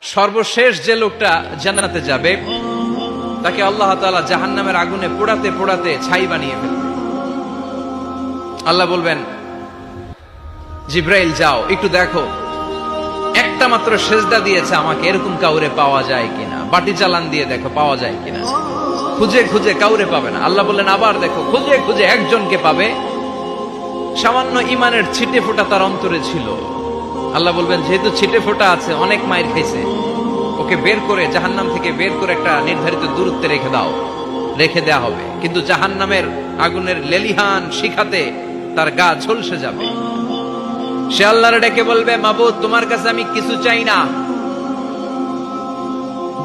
সর্বশেষ যে লোকটা জান্নাতে যাবে তাকে আল্লাহ তাআলা জাহান্নামের আগুনে পোড়াতে পোড়াতে ছাই বানিয়ে ফেলবে। আল্লাহ বলবেন, জিব্রাইল যাও একটু দেখো, একটা মাত্র সেজদা দিয়েছে আমাকে, এরকম কাউরে পাওয়া যায় কিনা। বাটি চালান দিয়ে দেখো পাওয়া যায় কিনা। খুঁজে খুঁজে কাউরে পাবে না। আল্লাহ বললেন, আবার দেখো, খুঁজে খুঁজে একজনকে পাবে, সামান্য ইমানের ছিটে ফোঁটা তার অন্তরে ছিল। আল্লাহ বলবেন, যেহেতু ছিটে ফোঁটা আছে, অনেক মায়ের খাইছে, ওকে বের করে জাহান্নাম থেকে বের করে একটা নির্ধারিত দূরত্বে রেখে দাও। রেখে দেয়া হবে, কিন্তু জাহান্নামের আগুনের লেলিহান শিখাতে তার গা ঝলসে যাবে। সে আল্লাহর ডেকে বলবে, মাবুদ তোমার কাছে আমি কিছু চাই না,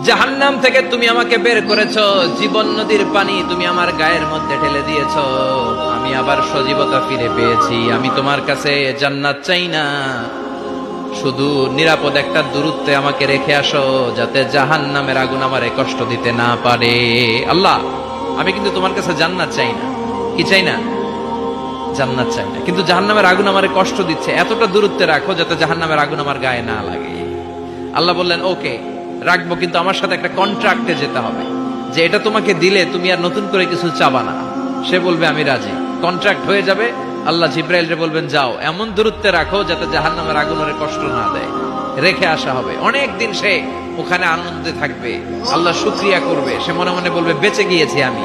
জাহান্নাম থেকে তুমি আমাকে বের করেছো, জীবন নদীর পানি তুমি আমার গায়ের মধ্যে ঢেলে দিয়েছো, আমি আবার সজীবতা ফিরে পেয়েছি। আমি তোমার কাছে জান্নাত চাই না, শুধু নিরাপদ একটা দূরত্বে আমাকে রেখে আসো, যাতে জাহান্নামের আগুন আমারে কষ্ট দিতে না পারে। আল্লাহ, আমি কিন্তু তোমার কাছে জান্নাত চাই না। কি চাই না? জান্নাত চাই না, কিন্তু জাহান্নামের আগুন আমারে কষ্ট দিচ্ছে, এতটা দূরত্বে রাখো যাতে জাহান্নামের আগুন আমার গায়ে না লাগে। আল্লাহ বললেন, ওকে রাখবো, কিন্তু আমার সাথে একটা কন্ট্রাক্টে যেতে হবে, যে এটা তোমাকে দিলে তুমি আর নতুন করে কিছু চাবা না। সে বলবে, আমি রাজি। কন্ট্রাক্ট হয়ে যাবে। আল্লাহ জিব্রাইলকে বলবেন, যাও এমন দূরত্বে রাখো যাতে জাহান্নামের আগুন ওরে কষ্ট না দেয়। রেখে আসা হবে। অনেক দিন সে ওখানে আনন্দে থাকবে, আল্লাহ শুকরিয়া করবে, সে মনে মনে বলবে, বেঁচে গিয়েছি আমি।